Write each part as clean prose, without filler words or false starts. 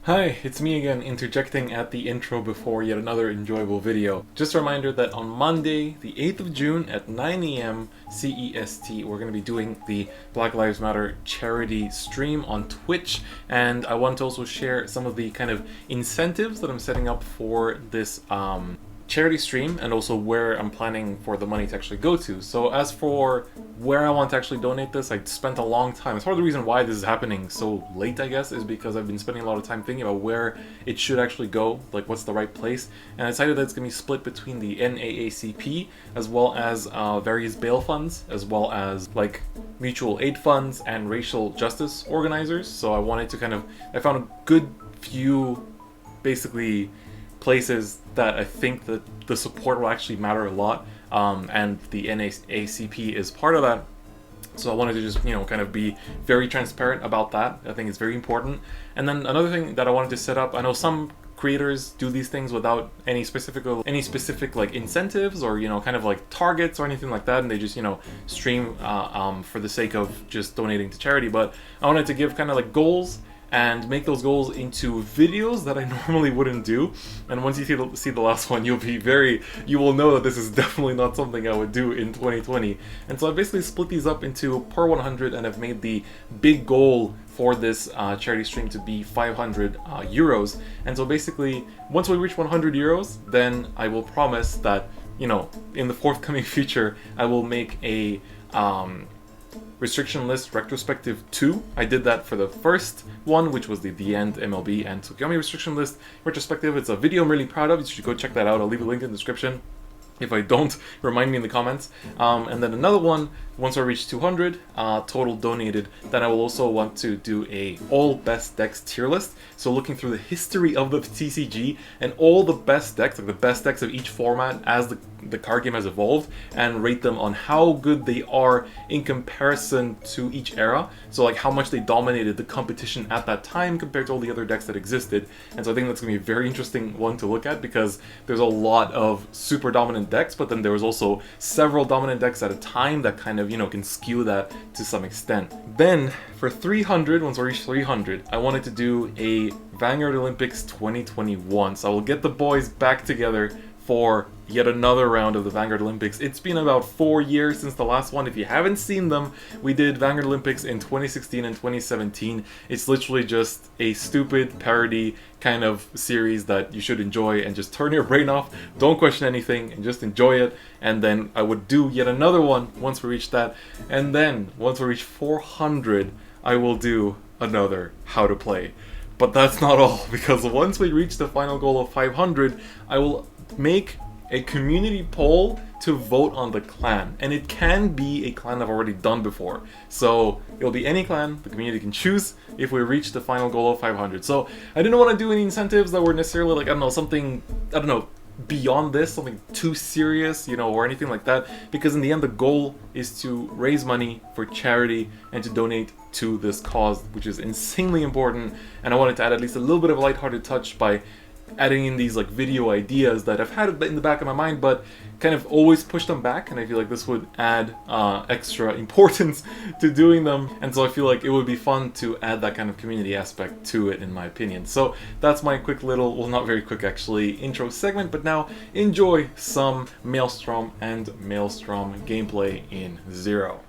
Hi, it's me again, interjecting at the intro before yet another enjoyable video. Just a reminder that on Monday, the 8th of June at 9 AM CEST, we're going to be doing the Black Lives Matter charity stream on Twitch, and I want to also share some of the kind of incentives that I'm setting up for this charity stream, and also where I'm planning for the money to actually go to. So as for where I want to actually donate this, I spent a long time. It's part of the reason why this is happening so late, I guess, is because I've been spending a lot of time thinking about where it should actually go, like what's the right place, and I decided that it's going to be split between the NAACP as well as various bail funds, as well as like mutual aid funds and racial justice organizers. So I wanted to I found a good few basically places that I think that the support will actually matter a lot, and the NAACP is part of that. So I wanted to just, kind of be very transparent about that. I think it's very important. And then another thing that I wanted to set up, I know some creators do these things without any specific like incentives or kind of like targets or anything like that, and they just stream for the sake of just donating to charity. But I wanted to give kind of like goals and make those goals into videos that I normally wouldn't do. And once you see the last one, you will know that this is definitely not something I would do in 2020. And so I basically split these up into per 100, and I've made the big goal for this charity stream to be 500 euros. And so basically, once we reach 100 euros, then I will promise that, in the forthcoming future, I will make a restriction list retrospective 2. I did that for the first one, which was the end MLB and Tsukiyomi restriction list retrospective. It's a video I'm really proud of. You should go check that out. I'll leave a link in the description. If I don't, remind me in the comments. And then another one, once I reach 200 total donated, then I will also want to do a all best decks tier list. So looking through the history of the TCG and all the best decks, like the best decks of each format as the card game has evolved, and rate them on how good they are in comparison to each era. So like how much they dominated the competition at that time compared to all the other decks that existed. And so I think that's going to be a very interesting one to look at, because there's a lot of super dominant decks, but then there was also several dominant decks at a time that kind of, can skew that to some extent. Then for 300, once I reach 300, I wanted to do a Vanguard Olympics 2021. So I will get the boys back together for yet another round of the Vanguard Olympics. It's been about 4 years since the last one. If you haven't seen them, we did Vanguard Olympics in 2016 and 2017. It's literally just a stupid parody kind of series that you should enjoy and just turn your brain off, don't question anything, and just enjoy it. And then I would do yet another one once we reach that. And then once we reach 400, I will do another How to Play. But that's not all, because once we reach the final goal of 500, I will make a community poll to vote on the clan, and it can be a clan I've already done before, so it'll be any clan the community can choose if we reach the final goal of 500. So I didn't want to do any incentives that were necessarily like, something beyond this, something too serious, or anything like that, because in the end the goal is to raise money for charity and to donate to this cause, which is insanely important. And I wanted to add at least a little bit of a lighthearted touch by adding in these like video ideas that I've had in the back of my mind, but kind of always push them back, and I feel like this would add extra importance to doing them. And so I feel like it would be fun to add that kind of community aspect to it, in my opinion. So that's my quick little, well, not very quick actually, intro segment, but now enjoy some Maelstrom and Maelstrom gameplay in Zero.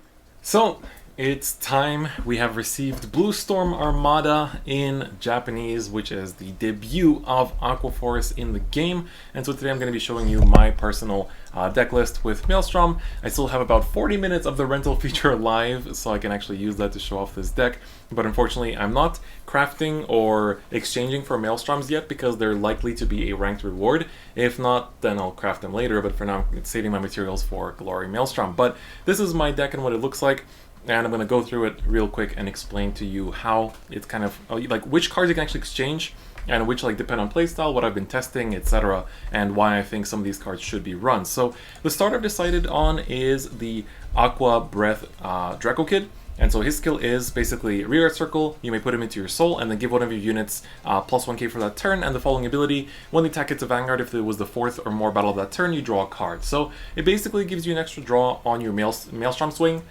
So it's time. We have received Blue Storm Armada in Japanese, which is the debut of Aqua Force in the game. And so today I'm going to be showing you my personal deck list with Maelstrom. I still have about 40 minutes of the rental feature live, so I can actually use that to show off this deck. But unfortunately, I'm not crafting or exchanging for Maelstroms yet, because they're likely to be a ranked reward. If not, then I'll craft them later, but for now, it's saving my materials for Glory Maelstrom. But this is my deck and what it looks like. And I'm going to go through it real quick and explain to you how it's kind of, like, which cards you can actually exchange, and which depend on playstyle, what I've been testing, etc., and why I think some of these cards should be run. So the start I've decided on is the Aqua Breath Draco Kid. And so his skill is basically Rearguard Circle, you may put him into your soul, and then give one of your units plus 1k for that turn, and the following ability, when the attack hits a Vanguard, if it was the 4th or more battle of that turn, you draw a card. So it basically gives you an extra draw on your Maelstrom swing,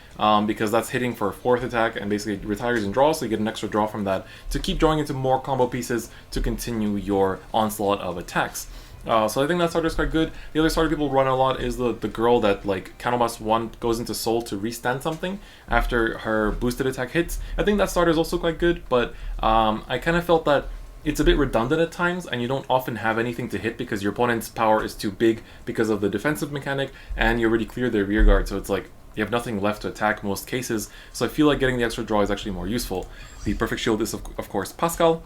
because that's hitting for a 4th attack, and basically retires and draws, so you get an extra draw from that to keep drawing into more combo pieces to continue your onslaught of attacks. So I think that starter is quite good. The other starter people run a lot is the girl that like counterblast 1 goes into soul to restand something after her boosted attack hits. I think that starter is also quite good, but I kind of felt that it's a bit redundant at times, and you don't often have anything to hit because your opponent's power is too big because of the defensive mechanic, and you already cleared their rear guard, so it's like you have nothing left to attack most cases. So I feel like getting the extra draw is actually more useful. The perfect shield is of course Pascal.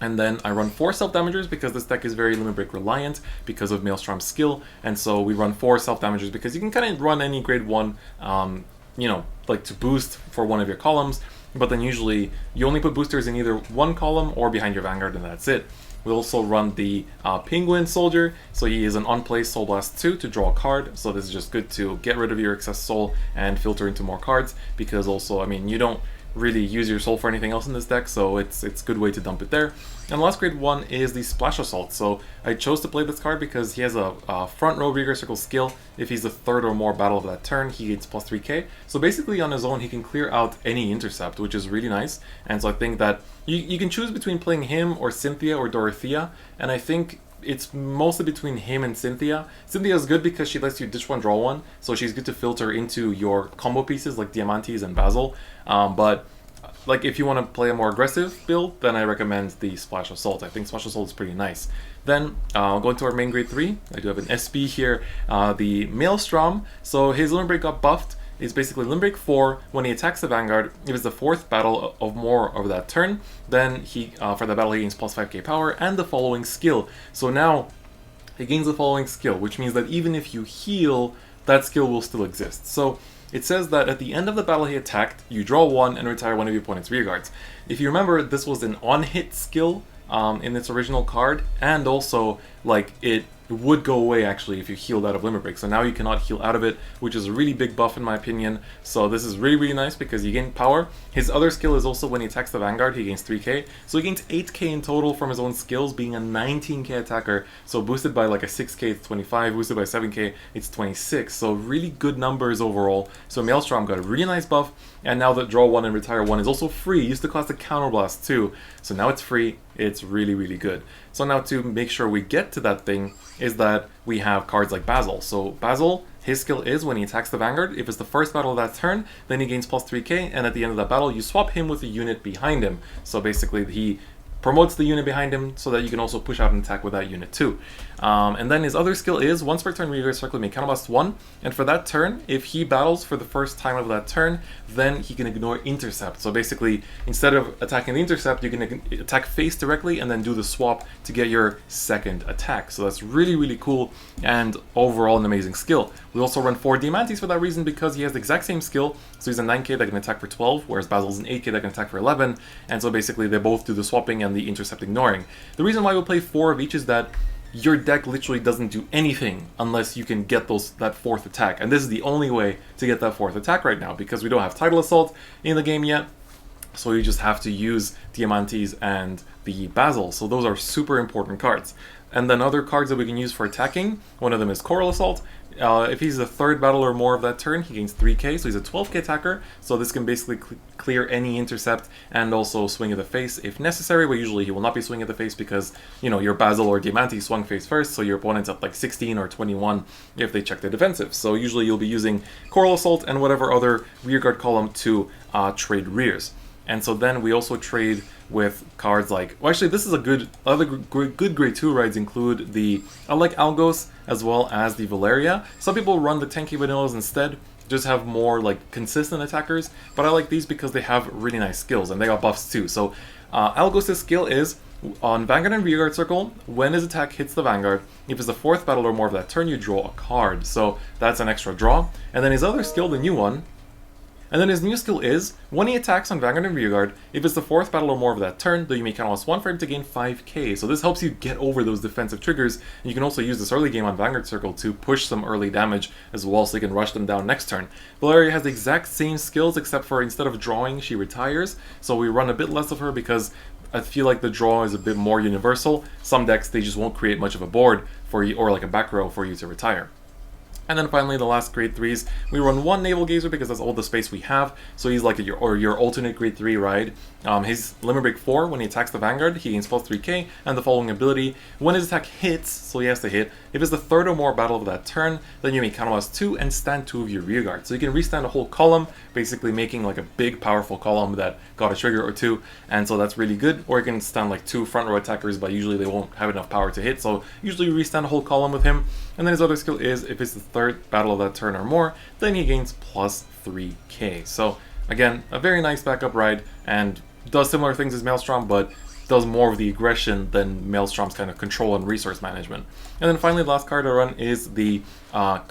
And then I run 4 self-damagers because this deck is very Limit Break reliant because of Maelstrom's skill. And so we run 4 self-damagers because you can kind of run any grade 1, you know, like to boost for one of your columns. But then usually you only put boosters in either one column or behind your Vanguard, and that's it. We also run the Penguin Soldier, so he is an on-play Soul Blast 2 to draw a card, so this is just good to get rid of your excess soul and filter into more cards, because also, I mean, you don't really use your soul for anything else in this deck, so it's a good way to dump it there. And last grade 1 is the Splash Assault. So I chose to play this card because he has a front row Rearguard Circle skill. If he's the 3rd or more battle of that turn, he gets plus 3k. So basically on his own he can clear out any intercept, which is really nice. And so I think that you can choose between playing him or Cynthia or Dorothea, and I think it's mostly between him and Cynthia. Cynthia is good because she lets you ditch 1, draw 1, so she's good to filter into your combo pieces like Diamantes and Basil. But like if you want to play a more aggressive build, then I recommend the Splash Assault. I think Splash Assault is pretty nice. Then going to our main grade 3, I do have an SB here, the Maelstrom. So his Limit Break got buffed. Is basically Limit Break 4 when he attacks the Vanguard. If it's the 4th battle of more over that turn, then he for the battle he gains plus 5k power and the following skill. So now he gains the following skill, which means that even if you heal, that skill will still exist. So it says that at the end of the battle he attacked, you draw 1 and retire one of your opponent's rear guards. If you remember, this was an on-hit skill in its original card, and also like it would go away actually if you healed out of Limit Break. So now you cannot heal out of it, which is a really big buff in my opinion. So this is really nice because you gain power. His other skill is also when he attacks the Vanguard, he gains 3k. So he gains 8k in total from his own skills, being a 19k attacker. So boosted by like a 6k, it's 25. Boosted by 7k, it's 26. So really good numbers overall. So Maelstrom got a really nice buff. And now that draw 1 and retire 1 is also free. It used to cost a counterblast too. So now it's free. It's really good. So now to make sure we get to that thing is that we have cards like Basil. So Basil, his skill is when he attacks the Vanguard, if it's the 1st battle of that turn, then he gains plus 3k, and at the end of that battle you swap him with a unit behind him. So basically he promotes the unit behind him so that you can also push out an attack with that unit too. And then his other skill is, once per turn Rearguard Circle may counterblast 1, and for that turn, if he battles for the 1st time of that turn, then he can ignore intercept. So basically, instead of attacking the intercept, you can attack face directly and then do the swap to get your 2nd attack. So that's really cool, and overall an amazing skill. We also run 4 Diamantes for that reason, because he has the exact same skill. So he's a 9k that can attack for 12, whereas Basil's an 8k that can attack for 11, and so basically they both do the swapping and the intercept ignoring. The reason why we play 4 of each is that your deck literally doesn't do anything unless you can get that 4th attack, and this is the only way to get that 4th attack right now, because we don't have Tidal Assault in the game yet, so you just have to use Diamantes and the Basil. So those are super important cards. And then other cards that we can use for attacking, one of them is Coral Assault. If he's the 3rd battle or more of that turn, he gains 3k, so he's a 12k attacker, so this can basically clear any intercept and also swing at the face if necessary, but usually he will not be swinging at the face because, you know, your Basil or Diamante swung face first, so your opponent's at like 16 or 21 if they check the defensive. So usually you'll be using Coral Assault and whatever other rearguard column to trade rears. And so then we also trade with cards like, well, actually this is a good, other good grade 2 rides include the, I like Algos as well as the Valeria. Some people run the 10k vanillas instead, just have more like consistent attackers, but I like these because they have really nice skills and they got buffs too. So Algos' skill is, on Vanguard and Rearguard Circle, when his attack hits the Vanguard, if it's the 4th battle or more of that turn, you draw a card. So that's an extra draw. And then his other skill, the new one, And then his new skill is, when he attacks on Vanguard and Rearguard, if it's the 4th battle or more of that turn, then you may counterblast 1 for him to gain 5k. So this helps you get over those defensive triggers, and you can also use this early game on Vanguard Circle to push some early damage as well, so you can rush them down next turn. Valeria has the exact same skills, except for instead of drawing, she retires, so we run a bit less of her because I feel like the draw is a bit more universal. Some decks, they just won't create much of a board for you, or like a back row for you to retire. And then finally, the last grade 3s, we run 1 Naval Gazer because that's all the space we have. So he's like your alternate grade 3 ride. His Limit Break 4, when he attacks the Vanguard, he gains plus 3k, and the following ability, when his attack hits, so he has to hit, if it's the 3rd or more battle of that turn, then you may counterblast 2 and stand 2 of your rear guard. So you can restand a whole column, basically making like a big powerful column that got a trigger or 2, and so that's really good. Or you can stand like 2 front row attackers, but usually they won't have enough power to hit, so usually you restand a whole column with him. And then his other skill is, if it's the 3rd battle of that turn or more, then he gains plus 3k. So again, a very nice backup ride, and does similar things as Maelstrom, but does more of the aggression than Maelstrom's kind of control and resource management. And then finally, the last card I run is the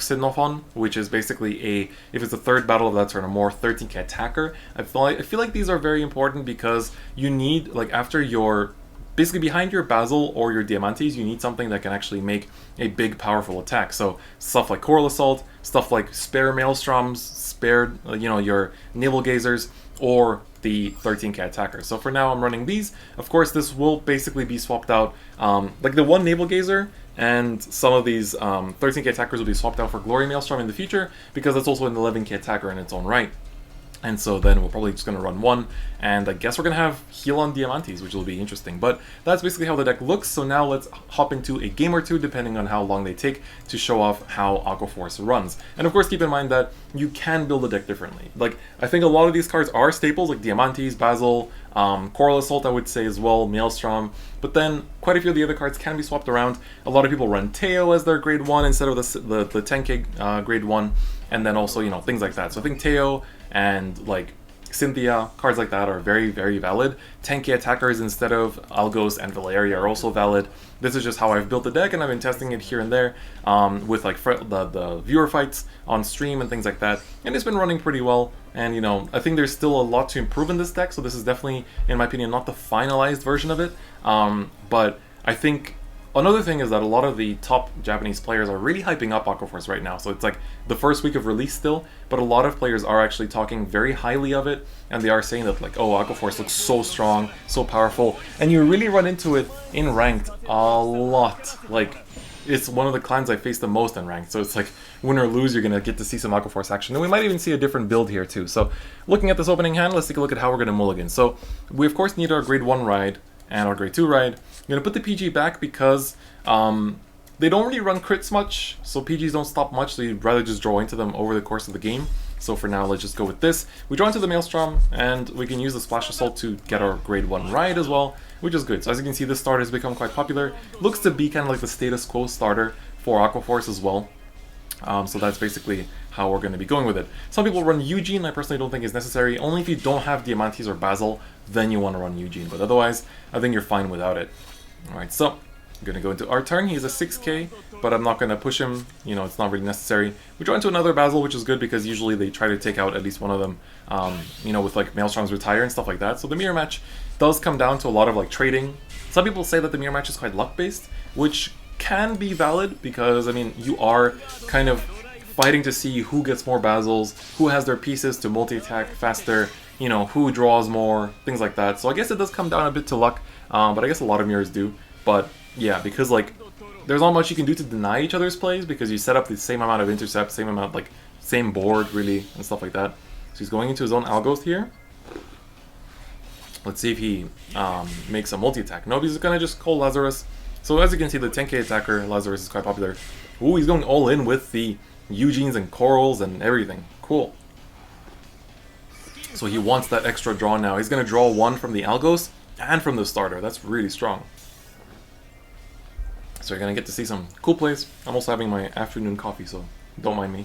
Xenophon, which is basically if it's the 3rd battle of that turn or more, 13k attacker. I feel like these are very important because you need, like, after your basically behind your Basil or your Diamantes, you need something that can actually make a big, powerful attack. So stuff like Coral Assault, stuff like spare Maelstroms, spare, your Naval Gazers, or the 13k attackers. So for now, I'm running these. Of course, this will basically be swapped out. Like the 1 Naval Gazer and some of these 13k attackers will be swapped out for Glory Maelstrom in the future, because that's also an 11k attacker in its own right. And so then we're probably just going to run 1, and I guess we're going to have heal on Diamantes, which will be interesting. But that's basically how the deck looks, so now let's hop into a game or two, depending on how long they take, to show off how Aqua Force runs. And of course, keep in mind that you can build the deck differently. Like, I think a lot of these cards are staples, like Diamantes, Basil, Coral Assault I would say as well, Maelstrom, but then quite a few of the other cards can be swapped around. A lot of people run Teo as their grade 1 instead of the 10k grade 1, and then also, things like that. So I think Teo and like Cynthia, cards like that are very, very valid. 10k attackers instead of Algos and Valeria are also valid. This is just how I've built the deck, and I've been testing it here and there with like the viewer fights on stream and things like that, and it's been running pretty well. And I think there's still a lot to improve in this deck, so this is definitely, in my opinion, not the finalized version of it, but I think another thing is that a lot of the top Japanese players are really hyping up Aqua Force right now. So it's like the first week of release still, but a lot of players are actually talking very highly of it, and they are saying that, like, oh, Aqua Force looks so strong, so powerful, and you really run into it in ranked a lot. Like, it's one of the clans I face the most in ranked, so it's like, win or lose, you're going to get to see some Aqua Force action. And we might even see a different build here too. So looking at this opening hand, let's take a look at how we're going to mulligan. So we of course need our grade 1 ride and our grade 2 ride. I'm going to put the PG back because they don't really run crits much, so PGs don't stop much, so you'd rather just draw into them over the course of the game. So for now, let's just go with this. We draw into the Maelstrom, and we can use the Splash Assault to get our grade 1 ride as well, which is good. So as you can see, this starter has become quite popular. Looks to be kind of like the status quo starter for Aqua Force as well. So that's basically how we're going to be going with it. Some people run Eugene. I personally don't think is necessary. Only if you don't have Diamantes or Basil, then you want to run Eugene. But otherwise, I think you're fine without it. Alright, so I'm going to go into our turn. He's a 6k, but I'm not going to push him. It's not really necessary. We draw into another Basil, which is good because usually they try to take out at least one of them, with like Maelstrom's retire and stuff like that. So the mirror match does come down to a lot of like trading. Some people say that the mirror match is quite luck-based, which can be valid because, I mean, you are kind of fighting to see who gets more Basils, who has their pieces to multi-attack faster, who draws more, things like that. So I guess it does come down a bit to luck, but I guess a lot of mirrors do. But yeah, because like there's not much you can do to deny each other's plays because you set up the same amount of intercept, same board really, and stuff like that. So he's going into his own Algos here. Let's see if he makes a multi-attack. No, he's gonna just call Lazarus. So as you can see, the 10k attacker, Lazarus, is quite popular. Ooh, he's going all in with the Eugenes and Corals and everything. Cool. So he wants that extra draw now. He's going to draw 1 from the Algos and from the starter. That's really strong. So you're going to get to see some cool plays. I'm also having my afternoon coffee, so don't mind me.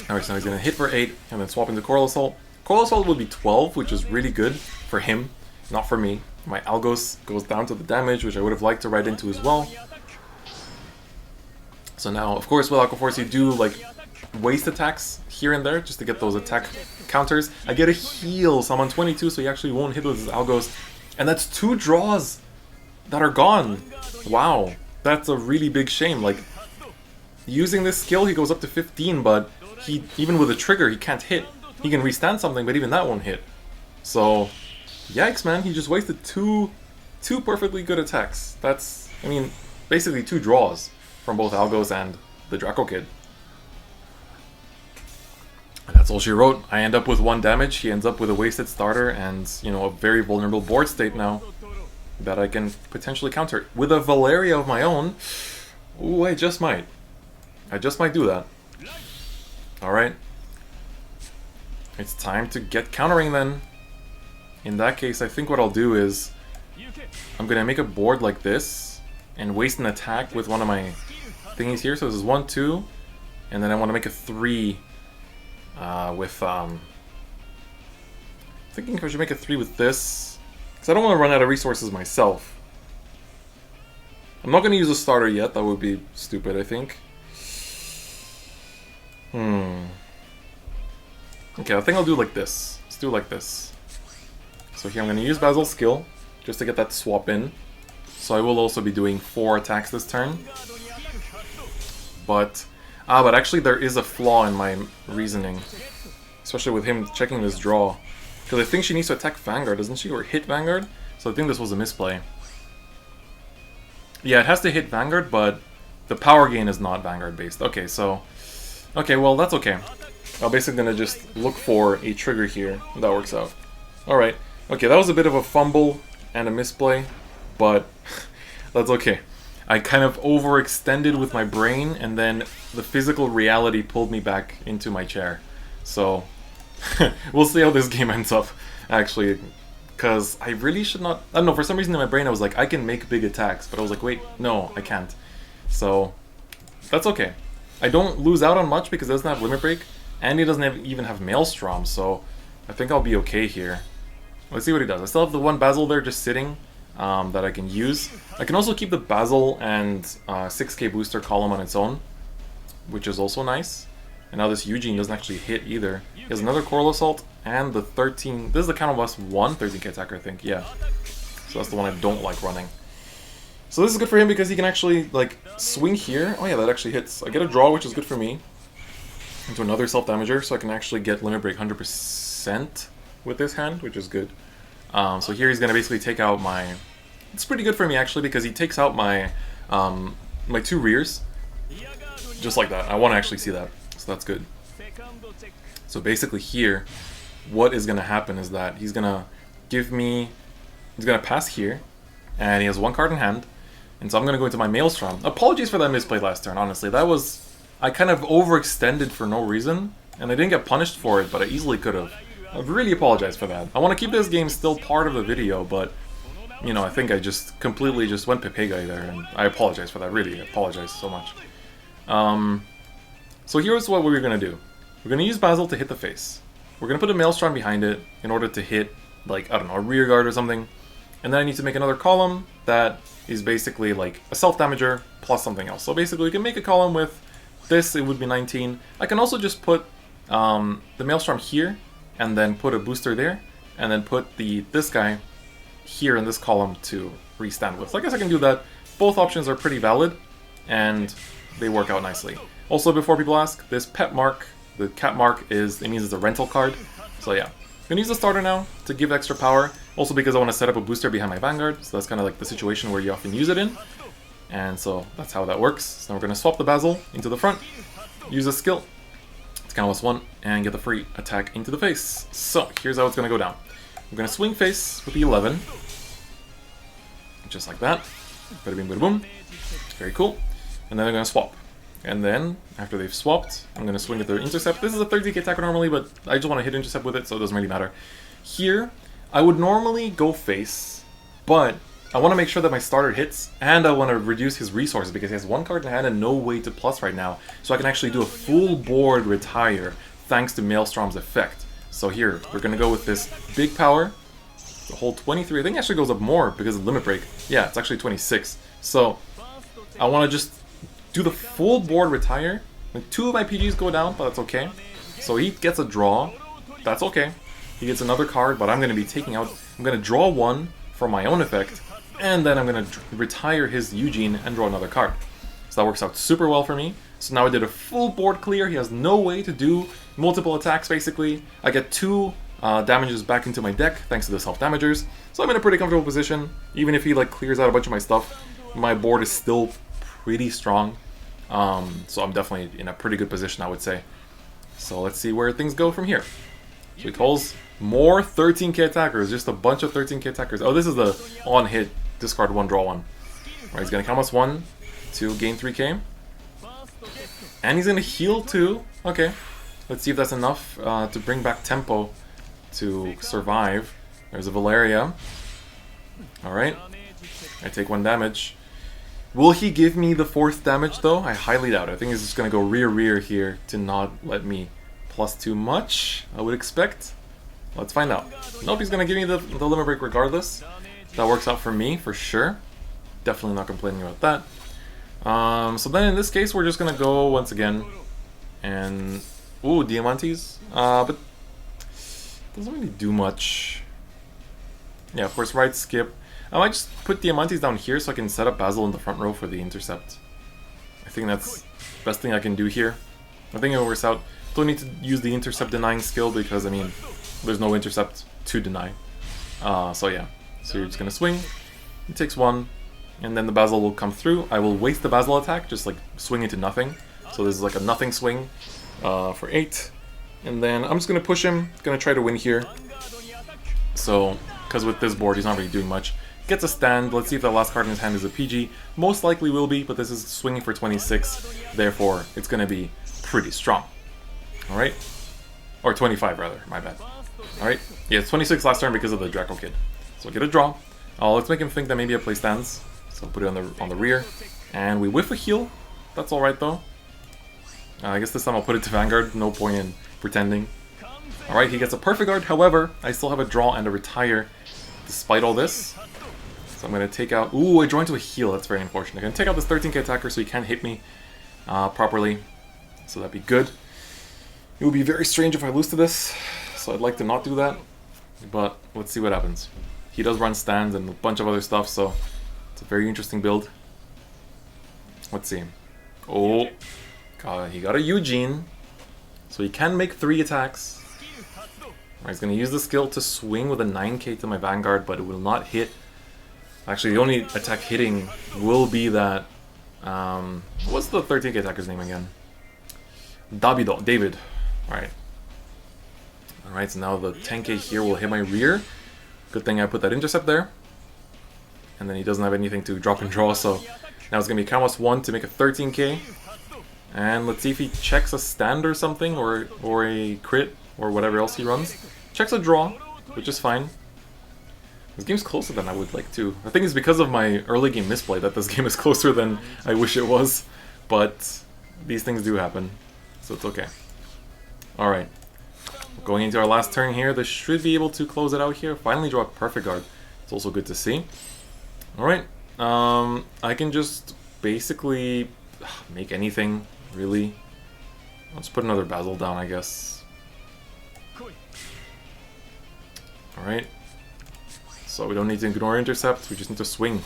Alright, so now he's going to hit for 8 and then swap into Coral Assault. Coral Assault would be 12, which is really good for him, not for me. My Algos goes down to the damage, which I would have liked to ride into as well. So now, of course, with Aqua Force, you do like waste attacks here and there just to get those attack counters. I get a heal, so I'm on 22, so he actually won't hit with his algos. And that's 2 draws that are gone. Wow, that's a really big shame. Like, using this skill, he goes up to 15, but he, even with a trigger, he can't hit. He can restand something, but even that won't hit. So, yikes, man, he just wasted two perfectly good attacks. That's, I mean, basically 2 draws from both Algos and the Draco Kid. And that's all she wrote. I end up with 1 damage, he ends up with a wasted starter and, you know, a very vulnerable board state now that I can potentially counter. With a Valeria of my own, ooh, I just might. I just might do that. Alright. It's time to get countering then. In that case, I think what I'll do is I'm gonna make a board like this and waste an attack with one of my thingies here. So this is 1, 2, and then I want to make a 3 with thinking if I should make a 3 with this, because I don't want to run out of resources myself. I'm not going to use a starter yet, that would be stupid, I think. Okay, I think I'll do like this. Let's do it like this. So here I'm going to use Basil's skill, just to get that swap in. So I will also be doing 4 attacks this turn. But actually there is a flaw in my reasoning. Especially with him checking this draw. Because I think she needs to attack Vanguard, doesn't she? Or hit Vanguard? So I think this was a misplay. Yeah, it has to hit Vanguard, but the power gain is not Vanguard based. Okay, so... Okay, well that's okay. I'm basically gonna just look for a trigger here. That works out. Alright. Okay, that was a bit of a fumble and a misplay, but that's okay. I kind of overextended with my brain, and then the physical reality pulled me back into my chair. So, we'll see how this game ends up, actually. Because I really should not... I don't know, for some reason in my brain I was like, I can make big attacks, but I was like, wait, no, I can't. So, that's okay. I don't lose out on much because it doesn't have Limit Break, and he doesn't even have Maelstrom, so I think I'll be okay here. Let's see what he does. I still have the 1 Basil there just sitting that I can use. I can also keep the Basil and 6k booster column on its own, which is also nice. And now this Eugene doesn't actually hit either. He has another Coral Assault and the 13... This is the Counter Blast 1 13k attacker, I think, yeah. So that's the one I don't like running. So this is good for him because he can actually, like, swing here. Oh yeah, that actually hits. I get a draw, which is good for me. Into another self-damager, so I can actually get Limit Break 100% with this hand, which is good. So here he's going to basically take out my... It's pretty good for me, actually, because he takes out my my 2 rears. Just like that. I want to actually see that, so that's good. So basically here, what is going to happen is that he's going to give me... He's going to pass here, and he has 1 card in hand, and so I'm going to go into my Maelstrom. Apologies for that misplay last turn, honestly. That was... I kind of overextended for no reason, and I didn't get punished for it, but I easily could have. I really apologize for that. I want to keep this game still part of the video, but, you know, I think I just completely just went Pepe Guy there, and I apologize for that, really. I apologize so much. So here's what we're going to do. We're going to use Basil to hit the face. We're going to put a Maelstrom behind it in order to hit, like, I don't know, a rear guard or something. And then I need to make another column that is basically, like, a self-damager plus something else. So basically, we can make a column with this, it would be 19. I can also just put the Maelstrom here, and then put a booster there, and then put this guy here in this column to restand with. So I guess I can do that. Both options are pretty valid, and they work out nicely. Also, before people ask, this pet mark, the cat mark, it means it's a rental card. So yeah, I'm gonna use the starter now to give extra power. Also because I want to set up a booster behind my Vanguard, so that's kind of like the situation where you often use it in. And so that's how that works. So now we're gonna swap the Basil into the front, use a skill. It's kind of +1, and get the free attack into the face. So, here's how it's going to go down. We're going to swing face with the 11. Just like that. Bada bing, bada boom. Very cool. And then they're going to swap. And then, after they've swapped, I'm going to swing at their intercept. This is a 30k attacker normally, but I just want to hit intercept with it, so it doesn't really matter. Here, I would normally go face, but I want to make sure that my starter hits, and I want to reduce his resources because he has 1 card in hand and no way to plus right now. So I can actually do a full board retire thanks to Maelstrom's effect. So here, we're going to go with this big power. The whole 23, I think it actually goes up more because of Limit Break. Yeah, it's actually 26. So I want to just do the full board retire Like, 2 of my PGs go down, but that's okay. So he gets a draw. That's okay. He gets another card, but I'm going to be taking out... I'm going to draw 1 for my own effect, and then I'm going to retire his Eugene and draw another card. So that works out super well for me. So now I did a full board clear. He has no way to do multiple attacks, basically. I get 2 damages back into my deck, thanks to the self-damagers. So I'm in a pretty comfortable position. Even if he like clears out a bunch of my stuff, my board is still pretty strong. So I'm definitely in a pretty good position, I would say. So let's see where things go from here. So he calls more 13k attackers, just a bunch of 13k attackers. Oh, this is the on-hit, discard 1, draw 1. Alright, he's going to count us 1 to gain 3k. And he's going to heal 2. Okay, let's see if that's enough to bring back tempo to survive. There's a Valeria. Alright, I take 1 damage. Will he give me the 4th damage though? I highly doubt it. I think he's just going to go rear here to not let me plus too much, I would expect. Let's find out. Nope, he's going to give me the limit break regardless. That works out for me, for sure. Definitely not complaining about that. So then in this case, we're just going to go once again. And... Ooh, Diamantes. But... doesn't really do much. Yeah, of course, right, skip. I might just put Diamantes down here so I can set up Basil in the front row for the intercept. I think that's the best thing I can do here. I think it works out. Don't need to use the intercept denying skill because, I mean, there's no intercept to deny. So yeah, so you're just gonna swing. He takes 1, and then the Basil will come through. I will waste the Basil attack, just like swing into nothing. So this is like a nothing swing for 8. And then I'm just gonna push him, gonna try to win here. So, because with this board he's not really doing much. Gets a stand. Let's see if the last card in his hand is a PG. Most likely will be, but this is swinging for 26. Therefore, it's gonna be pretty strong. Alright? Or 25 rather, my bad. Alright? Yeah, it's 26 last turn because of the Draco Kid. So get a draw. Let's make him think that maybe I play stands. So put it on the rear. And we whiff a heal. That's alright though. I guess this time I'll put it to Vanguard. No point in pretending. Alright, he gets a perfect guard. However, I still have a draw and a retire despite all this. So I'm going to take out... Ooh, I draw into a heal. That's very unfortunate. I'm going to take out this 13k attacker so he can't hit me properly. So that'd be good. It would be very strange if I lose to this. So I'd like to not do that. But let's see what happens. He does run stands and a bunch of other stuff, so it's a very interesting build. Let's see. Oh, God, he got a Eugene. So he can make 3 attacks. Right, he's going to use the skill to swing with a 9k to my Vanguard, but it will not hit. Actually, the only attack hitting will be that... what's the 13k attacker's name again? David. Alright. Alright, so now the 10k here will hit my rear. Good thing I put that intercept there. And then he doesn't have anything to drop and draw, so now it's going to be count +1 to make a 13k. And let's see if he checks a stand or something, or a crit, or whatever else he runs. Checks a draw, which is fine. This game's closer than I would like to. I think it's because of my early game misplay that this game is closer than I wish it was. But these things do happen, so it's okay. Alright. Going into our last turn here, this should be able to close it out here. Finally draw a perfect guard. It's also good to see. Alright. I can just basically make anything, really. Let's put another Basil down, I guess. Alright. So we don't need to ignore intercept, we just need to swing.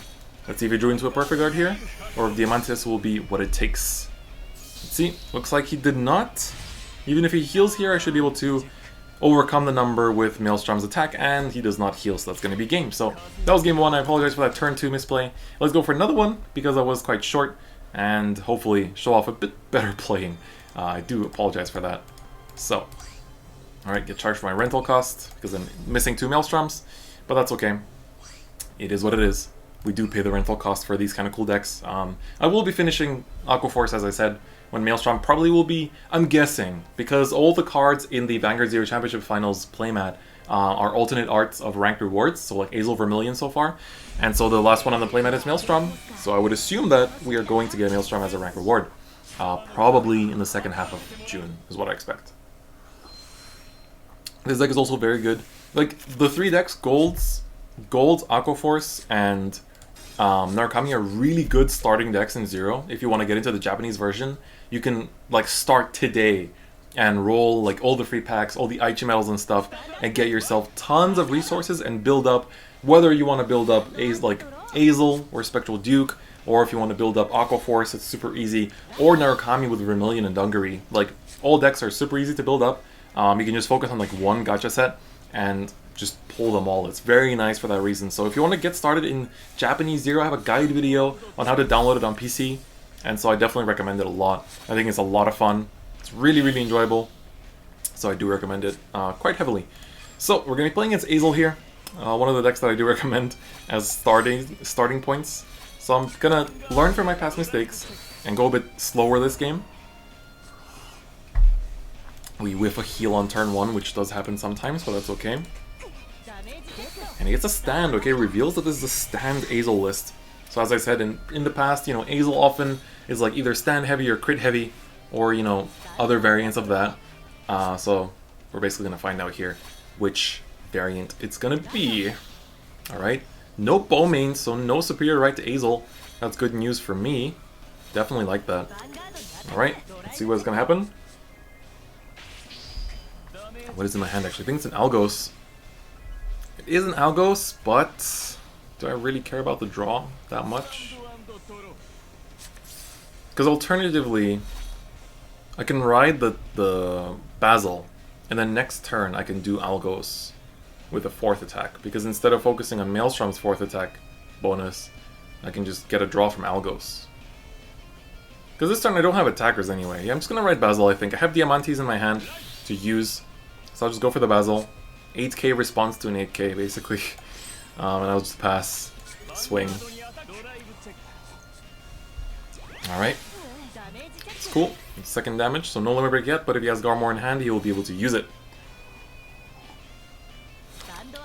Let's see if he drew into a perfect guard here, or if Diamantes will be what it takes. Let's see, looks like he did not. Even if he heals here, I should be able to overcome the number with Maelstrom's attack, and he does not heal, so that's going to be game. So that was game 1, I apologize for that turn 2 misplay. Let's go for another one, because I was quite short, and hopefully show off a bit better playing. I do apologize for that. So, alright, get charged for my rental cost, because I'm missing 2 Maelstroms. But that's okay. It is what it is. We do pay the rental cost for these kind of cool decks. I will be finishing Aqua Force, as I said, when Maelstrom probably will be, I'm guessing, because all the cards in the Vanguard Zero Championship Finals playmat are alternate arts of ranked rewards, so like Ezel Vermilion so far. And so the last one on the playmat is Maelstrom, so I would assume that we are going to get Maelstrom as a ranked reward. Probably in the second half of June, is what I expect. This deck is also very good. Like, the 3 decks, Gold, Aqua Force, and Narukami are really good starting decks in Zero. If you want to get into the Japanese version, you can like start today and roll like all the free packs, all the Aichi medals and stuff, and get yourself tons of resources and build up, whether you want to build up like Ezel or Spectral Duke, or if you want to build up Aqua Force, it's super easy, or Narukami with Vermilion and Dungaree. Like, all decks are super easy to build up. You can just focus on like one gacha set and just pull them all. It's very nice for that reason. So if you want to get started in Japanese Zero, I have a guide video on how to download it on PC, and so I definitely recommend it a lot. I think it's a lot of fun. It's really, really enjoyable, so I do recommend it quite heavily. So we're going to be playing against Ezel here, one of the decks that I do recommend as starting points. So I'm going to learn from my past mistakes and go a bit slower this game. We whiff a heal on turn 1, which does happen sometimes, but that's okay. And he gets a stand, okay? Reveals that this is a stand Ezel list. So as I said, in the past, you know, Ezel often is like either stand heavy or crit heavy, or, you know, other variants of that. So we're basically going to find out here which variant it's going to be. Alright, no bow main, so no superior right to Ezel. That's good news for me. Definitely like that. Alright, let's see what's going to happen. What is in my hand actually? I think it's an Algos. It is an Algos, but do I really care about the draw that much? Because alternatively, I can ride the Basil, and then next turn I can do Algos with a 4th attack. Because instead of focusing on Maelstrom's 4th attack bonus, I can just get a draw from Algos. Because this turn I don't have attackers anyway. Yeah, I'm just going to ride Basil, I think. I have Diamantes in my hand to use, so I'll just go for the Basil. 8k response to an 8k, basically. And I'll just pass, swing. Alright. It's cool. Second damage, so no limit break yet, but if he has Garmor in hand, he will be able to use it.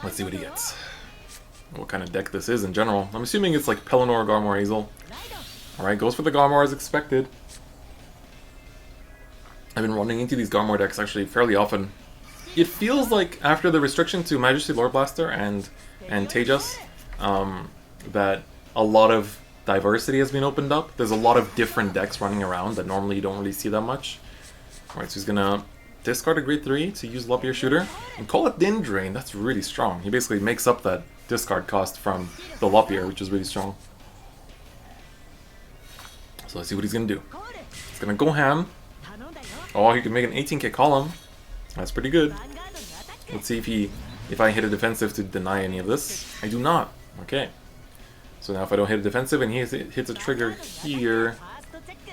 Let's see what he gets. What kind of deck this is in general. I'm assuming it's like Pelennor, Garmor, Ezel. Alright, goes for the Garmor as expected. I've been running into these Garmor decks actually fairly often. It feels like after the restriction to Majesty Lord Blaster and Tejas, that a lot of diversity has been opened up. There's a lot of different decks running around that normally you don't really see that much. Alright, so he's gonna discard a Grade 3 to use Lopier Shooter and call it Din Drain. That's really strong. He basically makes up that discard cost from the Lopier, which is really strong. So let's see what he's gonna do. He's gonna go ham. Oh, he can make an 18k column. That's pretty good. Let's see if I hit a defensive to deny any of this. I do not. Okay. So now if I don't hit a defensive and he hits a trigger here,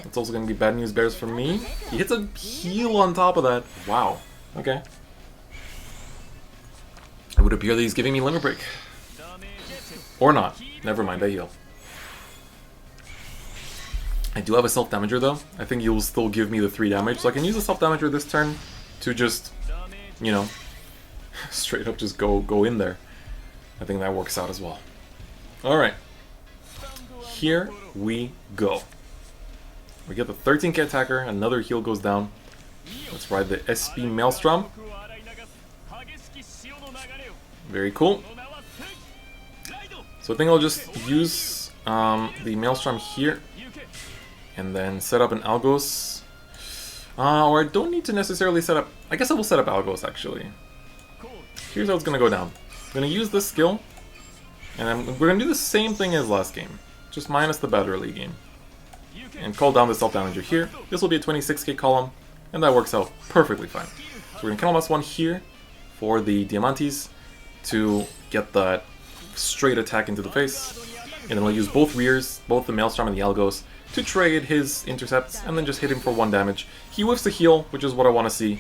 it's also going to be bad news bears for me. He hits a heal on top of that. Wow. Okay. It would appear that he's giving me limit break. Or not. Never mind, I heal. I do have a self-damager though. I think he will still give me the 3 damage, so I can use a self-damager this turn to just, you know, straight up just go in there. I think that works out as well. Alright. Here we go. We get the 13k attacker, another heal goes down. Let's ride the SP Maelstrom. Very cool. So I think I'll just use the Maelstrom here and then set up an Algos. Or I don't need to necessarily set up... I guess I will set up Algos actually. Here's how it's going to go down. I'm going to use this skill, and we're going to do the same thing as last game, just minus the bad early game. And call down the self-damager here. This will be a 26k column, and that works out perfectly fine. So we're going to kill +1 here for the Diamantes to get that straight attack into the face. And then we'll use both rears, both the Maelstrom and the Algos, to trade his intercepts, and then just hit him for 1 damage. He whiffs the heal, which is what I want to see.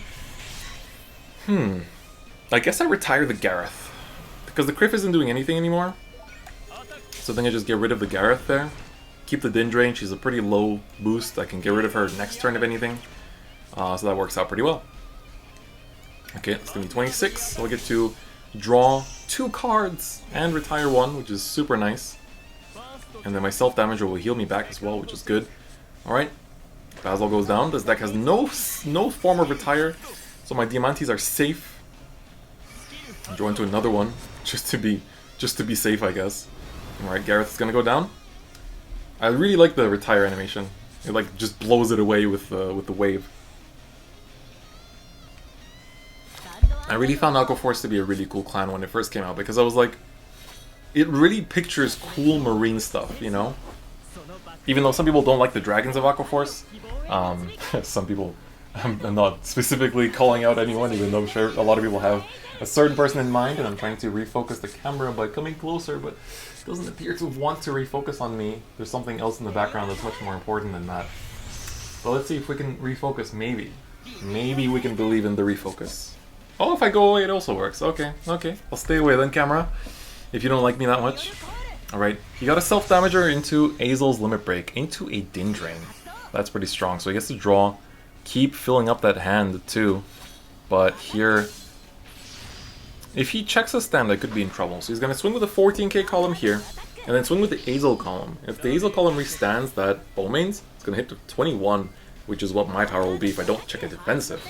I guess I retire the Gareth, because the Criff isn't doing anything anymore. So I think I just get rid of the Gareth there. Keep the Din Drain, she's a pretty low boost. I can get rid of her next turn if anything. So that works out pretty well. Okay, it's going to be 26. So I'll get to draw 2 cards and retire 1, which is super nice. And then my self-damager will heal me back as well, which is good. Alright, Basil goes down. This deck has no form of retire, so my Diamantes are safe. I'll draw into another one, just to be safe, I guess. Alright, Gareth's gonna go down. I really like the retire animation. It like just blows it away with the wave. I really found Aqua Force to be a really cool clan when it first came out because I was like, it really pictures cool marine stuff, you know? Even though some people don't like the dragons of Aqua Force, some people, I'm not specifically calling out anyone, even though I'm sure a lot of people have a certain person in mind, and I'm trying to refocus the camera by coming closer, but it doesn't appear to want to refocus on me. There's something else in the background that's much more important than that. So let's see if we can refocus, maybe. Maybe we can believe in the refocus. Oh, if I go away it also works. Okay, okay. I'll stay away then, camera, if you don't like me that much. Alright, he got a self-damager into Ezel's Limit Break, into a Din Drain. That's pretty strong, so he gets to draw, keep filling up that hand too. But here, if he checks a stand, I could be in trouble. So he's going to swing with the 14k column here, and then swing with the Ezel column. If the Ezel column restands that Bowmains, it's going to hit to 21, which is what my power will be if I don't check a defensive.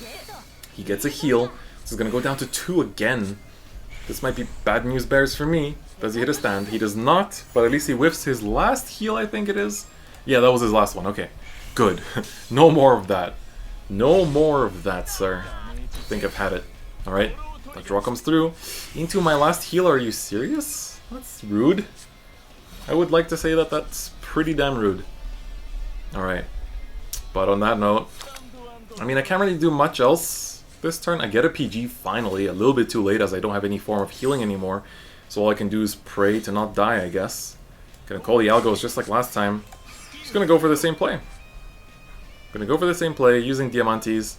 He gets a heal. This is going to go down to 2 again. This might be bad news bears for me. Does he hit a stand? He does not, but at least he whiffs his last heal, I think it is. Yeah, that was his last one. Okay, good. No more of that. No more of that, sir. I think I've had it. Alright, that draw comes through. Into my last heal, are you serious? That's rude. I would like to say that that's pretty damn rude. Alright, but on that note, I mean, I can't really do much else this turn. I get a PG finally, a little bit too late as I don't have any form of healing anymore. So all I can do is pray to not die, I guess. Gonna call the Algos just like last time. Just gonna go for the same play. Gonna go for the same play using Diamantes.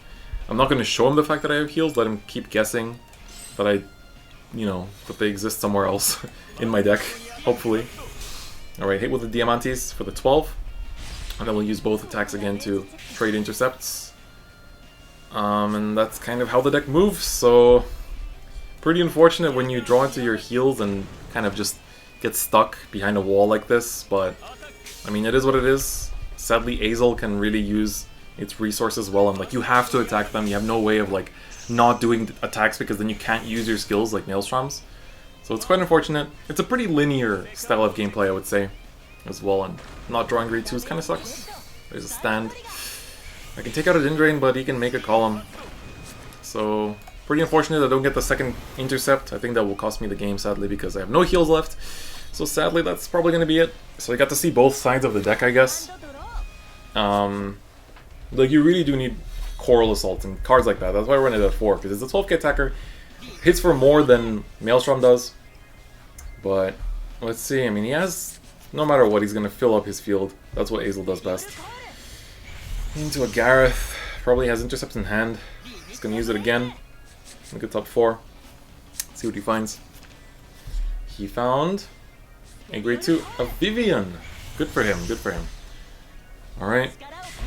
I'm not gonna show him the fact that I have heals, let him keep guessing that I, you know, that they exist somewhere else in my deck, hopefully. Alright, hit with the Diamantes for the 12. And then we'll use both attacks again to trade intercepts. And that's kind of how the deck moves, so pretty unfortunate when you draw into your heals and kind of just get stuck behind a wall like this, but I mean, it is what it is. Sadly, Ezel can really use its resources well, and like, you have to attack them. You have no way of like not doing attacks because then you can't use your skills like Maelstroms. So it's quite unfortunate. It's a pretty linear style of gameplay, I would say, as well, and not drawing grade 2s kind of sucks. There's a stand. I can take out a Din Drain, but he can make a column. So, pretty unfortunate I don't get the second intercept. I think that will cost me the game, sadly, because I have no heals left. So sadly, that's probably going to be it. So I got to see both sides of the deck, I guess. Like, you really do need Coral Assault and cards like that. That's why I run it at 4, because it's a 12k attacker. Hits for more than Maelstrom does. But, let's see. I mean, he has, no matter what, he's going to fill up his field. That's what Ezel does best. Into a Gareth, probably has intercepts in hand. Just gonna use it again. Make it top 4. See what he finds. He found a grade 2 of Vivian. Good for him, good for him. Alright,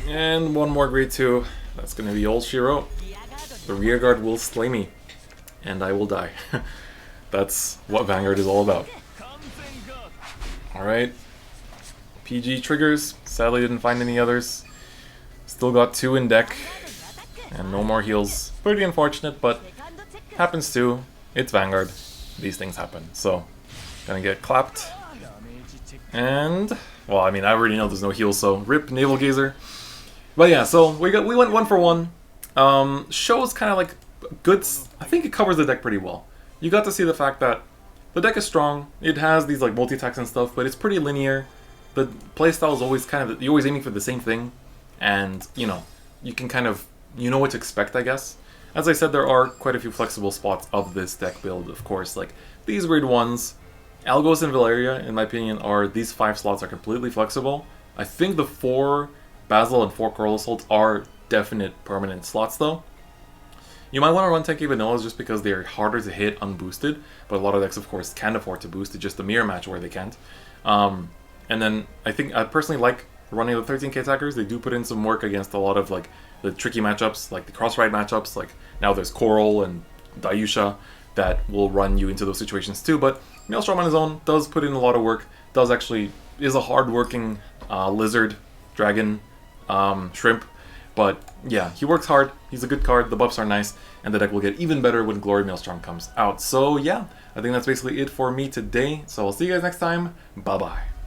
and one more grade 2. That's gonna be Old Shiro. The rear guard will slay me, and I will die. That's what Vanguard is all about. Alright, PG triggers. Sadly didn't find any others. Still got 2 in deck, and no more heals. Pretty unfortunate, but happens too. It's Vanguard. These things happen. So, gonna get clapped. And, well, I mean, I already know there's no heals, so rip Naval Gazer. But yeah, so we went 1 for 1. Shows kind of like good. I think it covers the deck pretty well. You got to see the fact that the deck is strong. It has these like multi-attacks and stuff, but it's pretty linear. The playstyle is always kind of, you're always aiming for the same thing. And, you know, you can kind of, you know what to expect, I guess. As I said, there are quite a few flexible spots of this deck build, of course. Like, these weird ones, Algos and Valeria, in my opinion, these 5 slots are completely flexible. I think the 4 Basil and 4 Coral Assaults are definite permanent slots, though. You might want to run 10k Vanillas just because they are harder to hit unboosted, but a lot of decks, of course, can afford to boost. It's just a mirror match where they can't. And then, I think, I personally like running the 13k attackers. They do put in some work against a lot of like the tricky matchups, like the cross-ride matchups. Like now there's Coral and Dayusha that will run you into those situations too. But Maelstrom on his own does put in a lot of work. Is a hard-working lizard, dragon, shrimp. But yeah, he works hard, he's a good card, the buffs are nice, and the deck will get even better when Glory Maelstrom comes out. So yeah, I think that's basically it for me today. So I'll see you guys next time. Bye-bye.